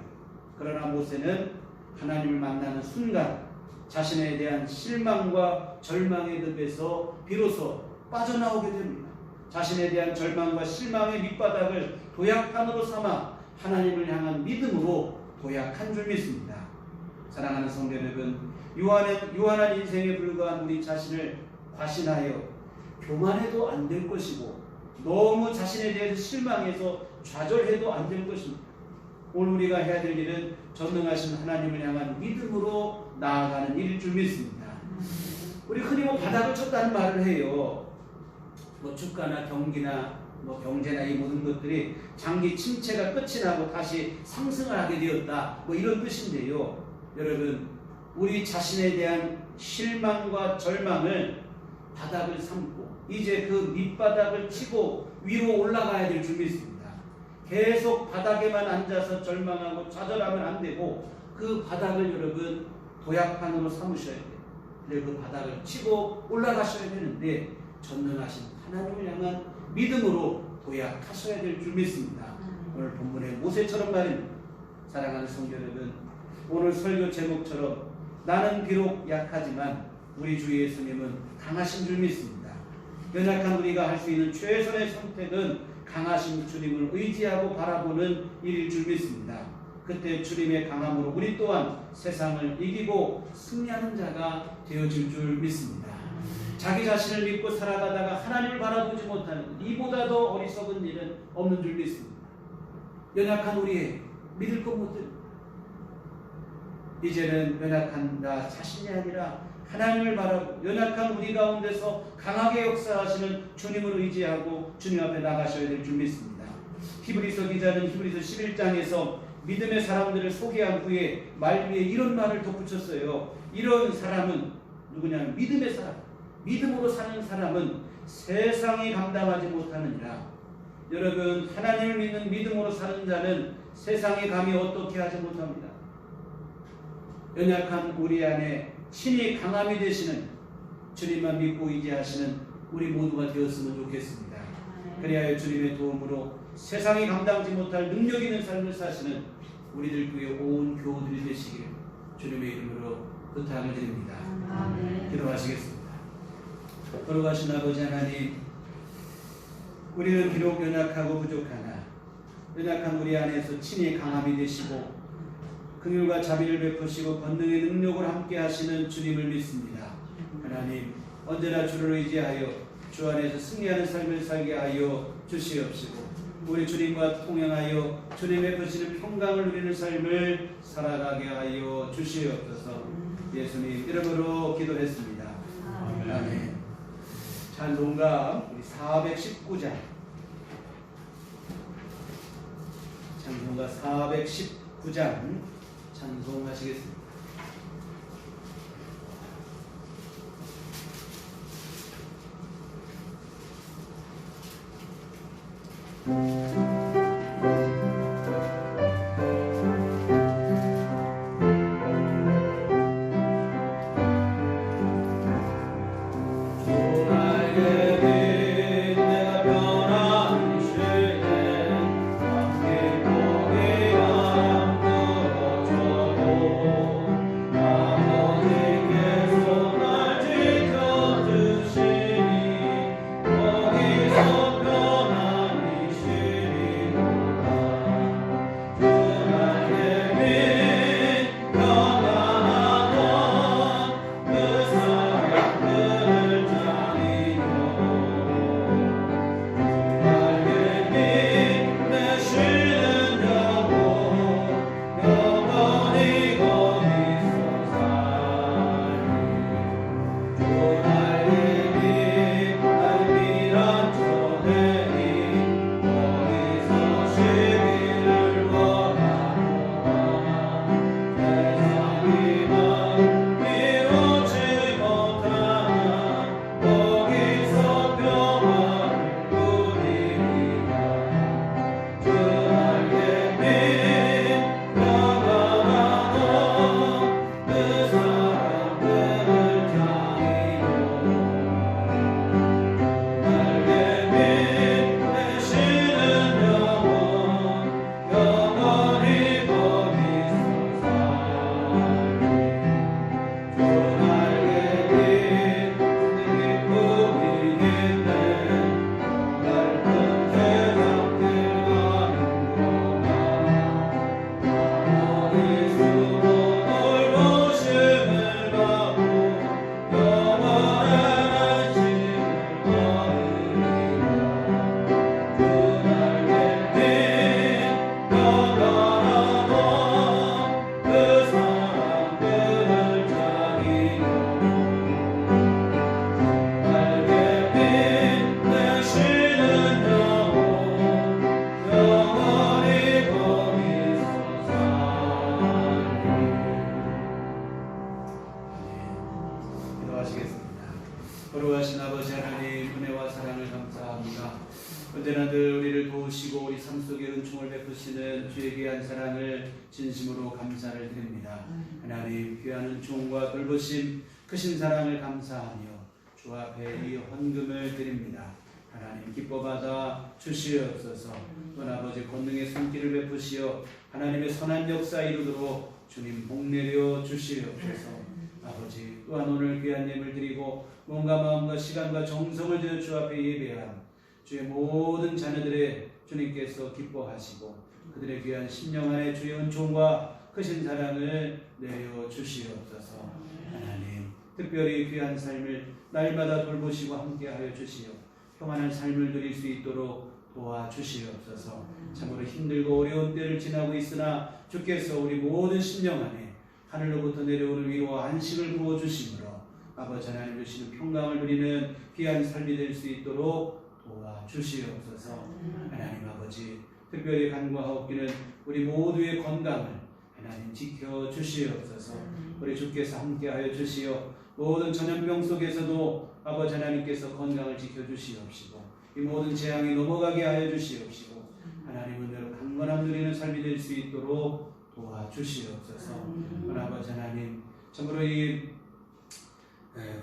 그러나 모세는 하나님을 만나는 순간 자신에 대한 실망과 절망의 늪에서 비로소 빠져나오게 됩니다. 자신에 대한 절망과 실망의 밑바닥을 도약판으로 삼아 하나님을 향한 믿음으로 도약한 줄 믿습니다. 사랑하는 성도 여러분, 유한한 인생에 불과한 우리 자신을 과신하여 교만해도 안 될 것이고 너무 자신에 대해서 실망해서 좌절해도 안 될 것입니다. 오늘 우리가 해야 될 일은 전능하신 하나님을 향한 믿음으로 나아가는 일일 줄 믿습니다. 우리 흔히 뭐 바닥을 쳤다는 말을 해요. 뭐 주가나 경기나 뭐 경제나 이 모든 것들이 장기 침체가 끝이 나고 다시 상승을 하게 되었다, 뭐 이런 뜻인데요. 여러분, 우리 자신에 대한 실망과 절망을 바닥을 삼고 이제 그 밑바닥을 치고 위로 올라가야 될 줄 믿습니다. 계속 바닥에만 앉아서 절망하고 좌절하면 안 되고 그 바닥을 여러분 도약판으로 삼으셔야 돼요. 그리고 그 바닥을 치고 올라가셔야 되는데 전능하신 하나님을 향한 믿음으로 도약하셔야 될 줄 믿습니다. 오늘 본문의 모세처럼 말입니다. 사랑하는 성도 여러분, 오늘 설교 제목처럼 나는 비록 약하지만 우리 주 예수님은 강하신 줄 믿습니다. 연약한 우리가 할 수 있는 최선의 선택은 강하신 주님을 의지하고 바라보는 일일 줄 믿습니다. 그때 주님의 강함으로 우리 또한 세상을 이기고 승리하는 자가 되어질 줄 믿습니다. 자기 자신을 믿고 살아가다가 하나님을 바라보지 못하는 이보다 더 어리석은 일은 없는 줄 믿습니다. 연약한 우리의 믿을 것 못해. 이제는 연약한 나 자신이 아니라 하나님을 바라고 연약한 우리 가운데서 강하게 역사하시는 주님을 의지하고 주님 앞에 나가셔야 될 줄 믿습니다. 히브리서 기자는 히브리서 11장에서 믿음의 사람들을 소개한 후에 말 위에 이런 말을 덧붙였어요. 이런 사람은 누구냐면 믿음의 사람, 믿음으로 사는 사람은 세상이 감당하지 못하느니라. 여러분, 하나님을 믿는 믿음으로 사는 자는 세상이 감히 어떻게 하지 못합니다. 연약한 우리 안에 친히 강함이 되시는 주님만 믿고 의지하시는 우리 모두가 되었으면 좋겠습니다. 그리하여 주님의 도움으로 세상이 감당하지 못할 능력 있는 삶을 사시는 우리들 교회 온 교우들이 되시길 주님의 이름으로 부탁을 드립니다. 기도하시겠습니다. 걸어가신 아버지 하나님, 우리는 비록 연약하고 부족하나 연약한 우리 안에서 친히 강함이 되시고 긍휼과 자비를 베푸시고 권능의 능력을 함께 하시는 주님을 믿습니다. 하나님, 언제나 주를 의지하여 주 안에서 승리하는 삶을 살게 하여 주시옵시고 우리 주님과 통행하여 주님의 베푸시는 평강을 누리는 삶을 살아가게 하여 주시옵소서. 예수님 이름으로 기도했습니다. 아멘. 찬송가 우리 419장, 찬송가 419장 찬송하시겠습니다. 주 감사합니다. 언제나 늘 우리를 도우시고 우리 삶 속에 은총을 베푸시는 주의 귀한 사랑을 진심으로 감사를 드립니다. 하나님 귀한 은총과 돌보심 크신 사랑을 감사하며 주 앞에 이 헌금을 드립니다. 하나님 기뻐받아 주시옵소서. 또 아버지 권능의 손길을 베푸시어 하나님의 선한 역사 이루도록 주님 복내려 주시옵소서. 아버지 또한 오늘 귀한 예물 드리고 몸과 마음과 시간과 정성을 들여 주 앞에 예배한 주의 모든 자녀들의 주님께서 기뻐하시고 그들의 귀한 심령 안에 주의 은총과 크신 사랑을 내려 주시옵소서. 하나님 특별히 귀한 삶을 날마다 돌보시고 함께하여 주시어 평안한 삶을 누릴 수 있도록 도와주시옵소서. 참으로 힘들고 어려운 때를 지나고 있으나 주께서 우리 모든 심령 안에 하늘로부터 내려오는 위로와 안식을 부어주심으로 아버지 하나님 주시는 평강을 누리는 귀한 삶이 될 수 있도록 도와주시옵소서. 하나님 아버지 특별히 간구하옵기는 우리 모두의 건강을 하나님 지켜주시옵소서. 우리 주께서 함께하여 주시어 모든 전염병 속에서도 아버지 하나님께서 건강을 지켜주시옵시고 이 모든 재앙이 넘어가게 하여 주시옵시고 하나님 은혜로 강건함 누리는 삶이 될 수 있도록 도와주시옵소서. 아버지 하나님 참으로 이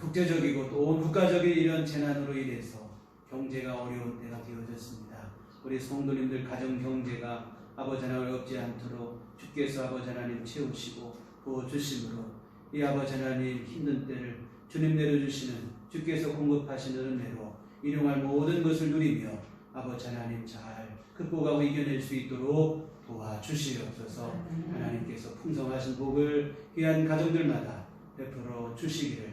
국제적이고 또 온 국가적인 이런 재난으로 인해서 경제가 어려운 때가 되어졌습니다. 우리 성도님들 가정 경제가 아버지 하나님 어렵지 않도록 주께서 아버지 하나님 채우시고 부어주심으로 이 아버지 하나님 힘든 때를 주님 내려주시는 주께서 공급하시는 은혜로 일용할 모든 것을 누리며 아버지 하나님 잘 극복하고 이겨낼 수 있도록 도와주시옵소서. 하나님께서 풍성하신 복을 귀한 가정들마다 베풀어 주시기를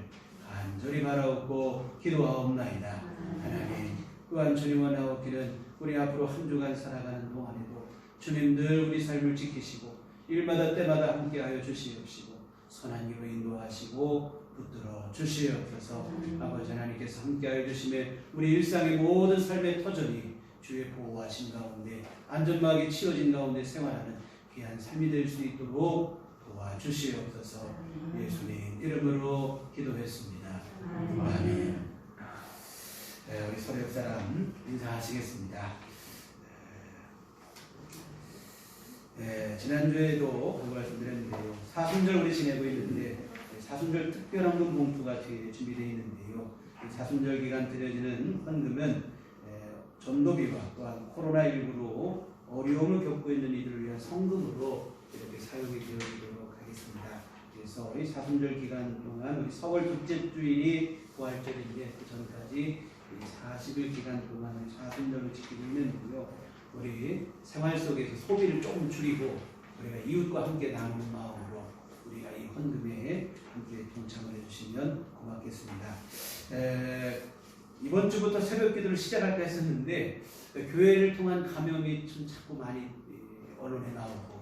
간절히 바라옵고 기도하옵나이다. 하나님 또한 주님 원하옵기는 우리 앞으로 한 주간 살아가는 동안에도 주님 늘 우리 삶을 지키시고 일마다 때마다 함께하여 주시옵시고 선한 길로 인도하시고 붙들어 주시옵소서. 아버지 하나님께서 함께하여 주심에 우리 일상의 모든 삶의 터전이 주의 보호하신 가운데 안전막이 치워진 가운데 생활하는 귀한 삶이 될 수 있도록 도와주시옵소서. 예수님 이름으로 기도했습니다. 아멘. 우리 서로 옆 사람 인사하시겠습니다. 지난주에도 한 말씀드렸는데요. 사순절 우리 지내고 있는데 사순절 특별헌금 봉투가 준비되어 있는데요. 사순절 기간 드려지는 헌금은 전도비와 또한 코로나19로 어려움을 겪고 있는 이들을 위한 성금으로 이렇게 사용이 되어지도록 하겠습니다. 그래서 이 사순절 기간 동안 우리 서울 둘째 주일이 부활절인데 그 전까지 40일 기간 동안 사순절을 지키고 있는데요. 우리 생활 속에서 소비를 조금 줄이고 우리가 이웃과 함께 나누는 마음으로 우리가 이 헌금에 함께 동참을 해주시면 고맙겠습니다. 이번 주부터 새벽 기도를 시작할까 했었는데 교회를 통한 감염이 좀 자꾸 많이 언론에 나오고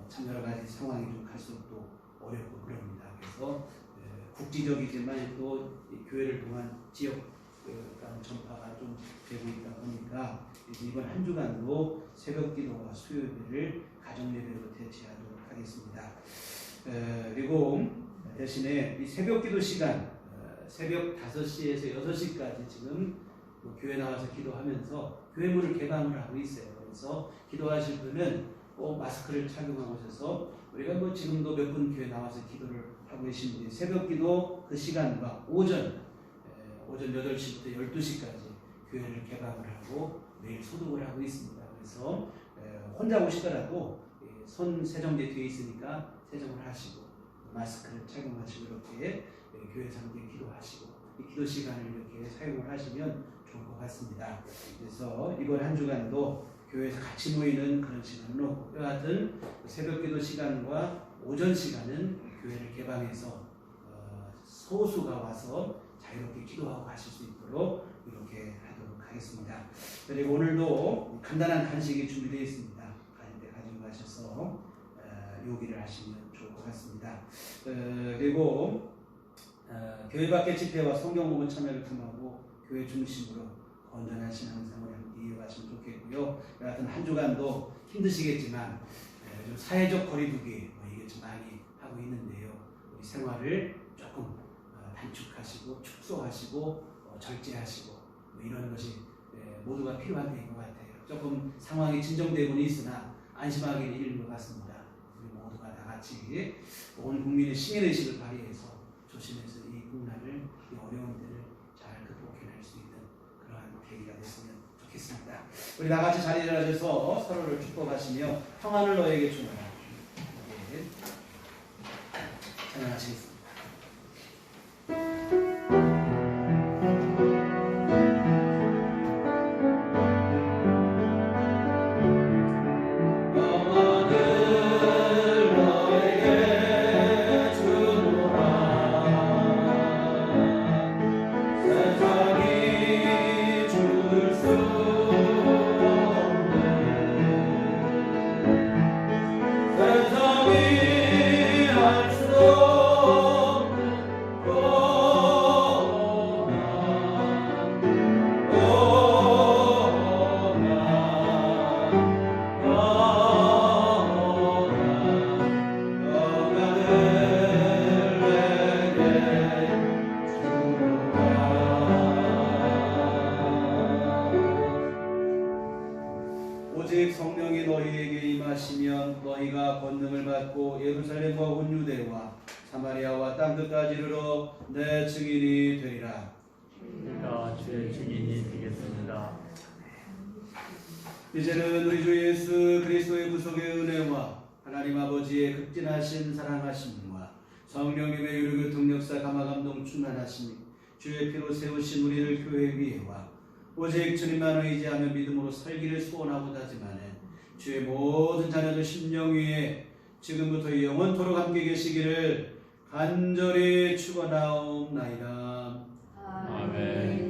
참 여러 가지 상황이 좀 갈수록 또 어렵고 그럽니다. 그래서 국지적이지만 또 교회를 통한 지역 전파가 좀 되고 있다 보니까 이번 한 주간도 새벽 기도와 수요일을 가정 예배로 대체하도록 하겠습니다. 그리고 대신에 이 새벽 기도 시간 새벽 5시에서 6시까지 지금 교회 나와서 기도하면서 교회문을 개방을 하고 있어요. 그래서 기도하실 분은 꼭 마스크를 착용하고 오셔서 우리가 지금도 몇 분 교회 나와서 기도를 하고 계신 분이 새벽 기도 그 시간과 오전 8시부터 12시까지 교회를 개방을 하고 매일 소독을 하고 있습니다. 그래서 혼자 오시더라도 손 세정제 뒤에 있으니까 세정을 하시고 마스크를 착용하시고 이렇게 교회에서 함께 기도하시고 이 기도 시간을 이렇게 사용을 하시면 좋을 것 같습니다. 그래서 이번 한 주간도 교회에서 같이 모이는 그런 시간은 없고 여하튼 새벽 기도 시간과 오전 시간은 교회를 개방해서 소수가 와서 자유롭게 기도하고 가실 수 있도록 이렇게 하도록 하겠습니다. 그리고 오늘도 간단한 간식이 준비되어 있습니다. 가실 때 가지고 가셔서 요기를 하시면 좋을 것 같습니다. 그리고 교회 밖의 집회와 성경 공부 참여를 통하고 교회 중심으로 건전한 신앙생활을 함께 이어가시면 좋겠고요. 여하튼 한 주간도 힘드시겠지만 요즘 사회적 거리두기 이게 좀 많이 하고 있는데요. 우리 생활을 조금 단축하시고 축소하시고 절제하시고 뭐 이런 것이 모두가 필요한 때인 것 같아요. 조금 상황이 진정되고는 있으나 안심하기는 이른 것 같습니다. 우리 모두가 다 같이 온 국민의 시민의식을 발휘해서 조심해서 이 국난을, 이 어려운 때를 잘 극복해낼 수 있는 그러한 계기가 됐으면 좋겠습니다. 우리 다 같이 자리에 앉아서 서로를 축복하시며 평안을 너에게 주노라. 찬양하시겠습니다. 오직 성령이 너희에게 임하시면 너희가 권능을 받고 예루살렘과 온 유대와 사마리아와 땅끝까지 이르러 내 증인이 되리라. 우리가 주의 증인이 되겠습니다. 이제는 우리 주 예수 그리스도의 구속의 은혜와 하나님 아버지의 극진하신 사랑하심과 성령님의 유르교 동력사 감화감동 충만하심이 주의 피로 세우신 우리를 교회 위에와 오직 주님만 의지하며 믿음으로 살기를 소원하고자 하지만 주의 모든 자녀들 심령 위에 지금부터 영원토록 함께 계시기를 간절히 축원하옵나이다. 아멘.